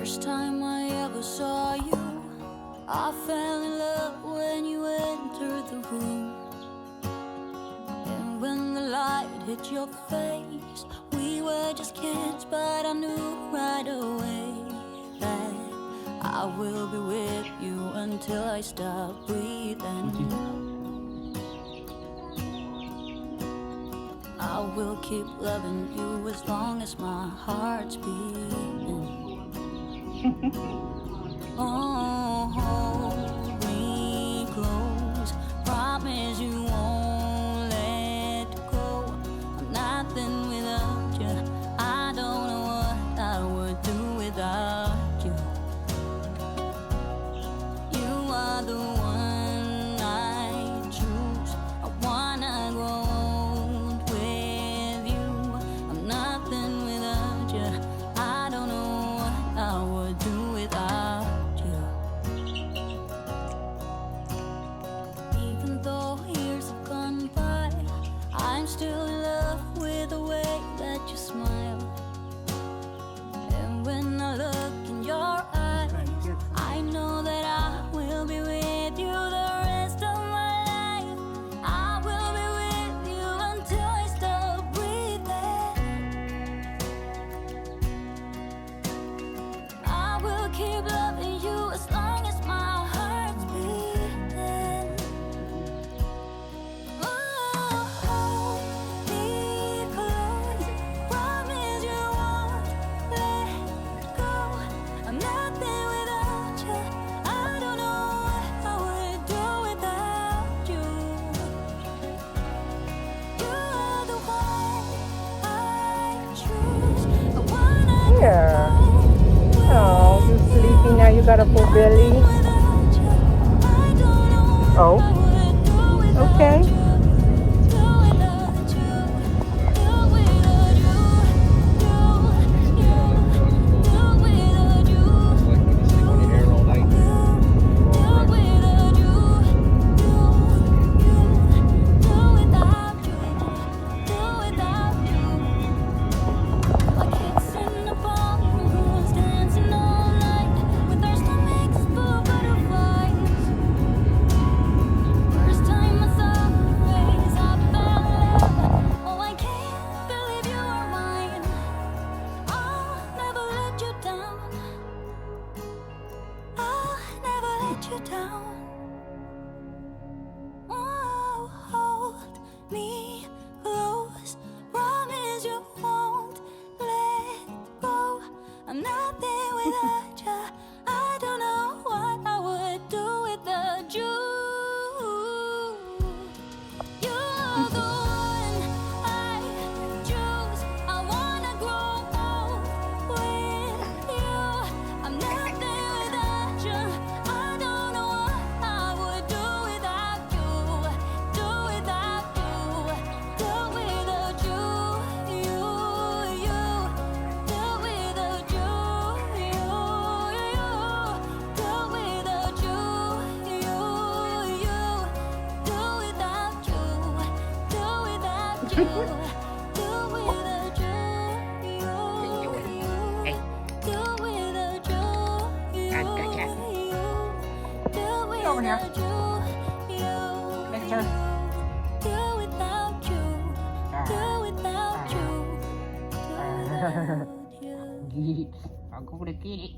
First time I ever saw you, I fell in love when you entered the room. And when the light hit your face, we were just kids, but I knew right away that I will be with you until I stop breathing. I will keep loving you as long as my heart's beating. Oh, hold me close, promise you won't let go. I'm nothing without you, I don't know what I would do without you. You are the one I choose, I wanna grow old with you. I'm nothing without you, I don't know what I would do without you. Even though years have gone by, I'm still in love with the way that you smile. And when I look in your eyes, I know that I will be with you the rest of my life. I will be with you until I stop breathing. I will keep loving you as long as my heart's beating. Oh, hold me close, promise you won't let go. I'm nothing without you, I don't know what I would do without you. You are the one I choose, I wanna Yeah. Oh, you sleepy now? You got a full belly? Oh, okay. First time I saw your face, I fell in love. Oh, I can't believe you are mine. I'll never let you down. I'll never let you down. Oh, hold me close, promise you won't let go. I'm nothing without you, I don't know what I would do without you. You're the one I choose, I wanna grow old with you. I'm nothing without you, I don't know what I would do without you. Do without you, do without you, you. Do without you, you. Do without you, you. Do without you, do without you. Do without you, you. Do without you, you. Do Over here. without you, you. Mister. Do without you, do without you. Geeks. I'll go to kitty.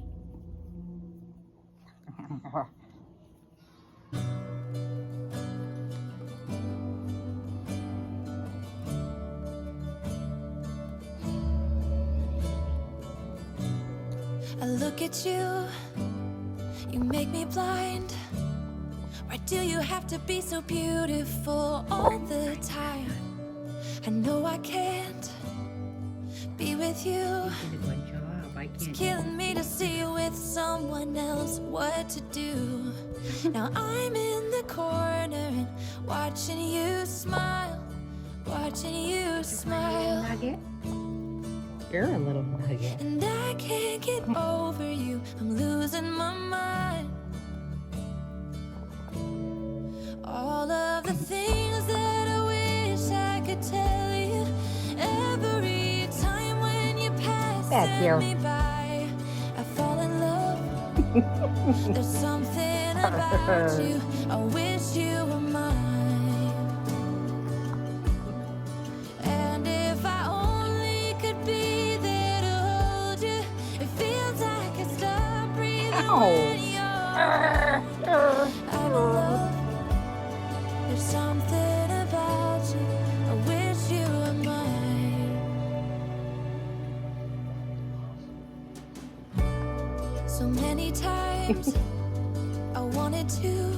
I look at you, you make me blind. Why do you have to be so beautiful all the time? I know I can't be with you. Good job. I It's can't. killing me to see you with someone else. What to do? Now I'm in the corner and watching you smile, watching you smile. Nugget. You're a little nugget. And I can't get over you, I'm losing my mind. All of the things that I wish I could tell you, every time when you pass Back here. me by, I fall in love. There's something about you, I wish you were mine. And if I only could be there to hold you, it feels like I stop breathing when you're around. I'm in love. There's something about you, I wish you were mine. So many times I wanted to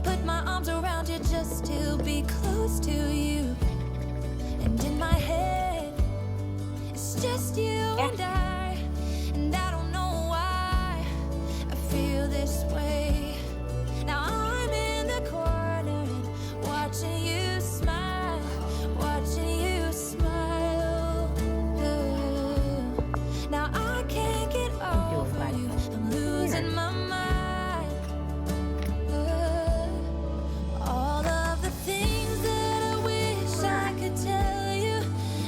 put my arms around you just to be close to you. And in my head, it's just you and I don't know why I feel this way. Now I'm in the corner and watching you smile, watching you smile. Now I can't get over you, I'm losing my mind. All of the things that I wish I could tell you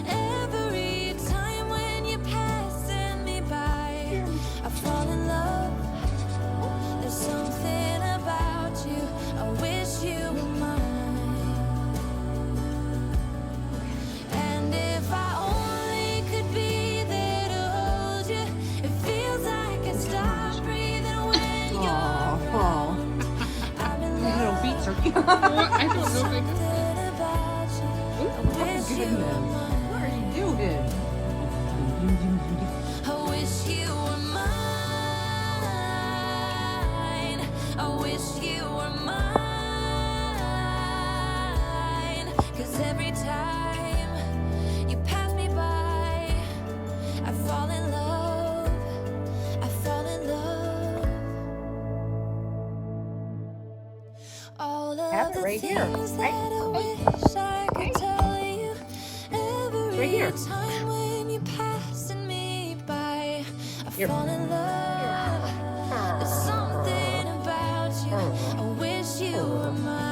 every time when you're passing me by. I fall in love. There's something about you, I wish you were mine. And if I only could be there to hold you, it feels like I stop breathing when you're around. I'm in These little love. beats are cute. I don't know if I can. Something about you, I wish you were mine. What are you doing? I wish you were mine. I wish you were mine. 'Cause every time you pass me by, I fall in love. I fall in love. All of Have it the right here. things Right. that I wish I could tell you every Right here. time when you're passing me by. I Here. fall in love. There's something about you, I wish you were mine.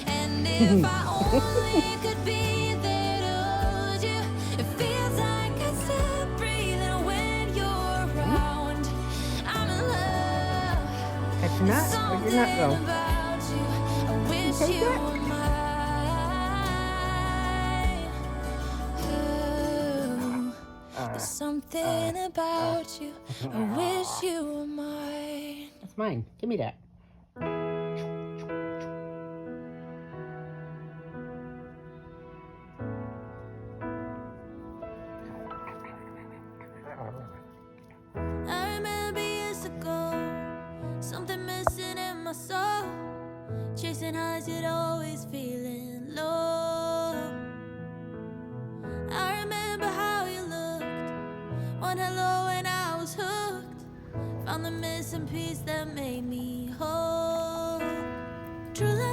And if I only could be there to hold you, it feels like I stop breathing when you're around. I'm in love. That's not. Where'd your nut go? Something about you, I wish Take you it. were mine. There's something about you, I wish you were mine. That's mine. Give me that. I remember years ago, something missing in my soul, chasing highs yet always feeling low. I remember how you looked, one hello and I was hooked, found the missing piece that made me whole. True love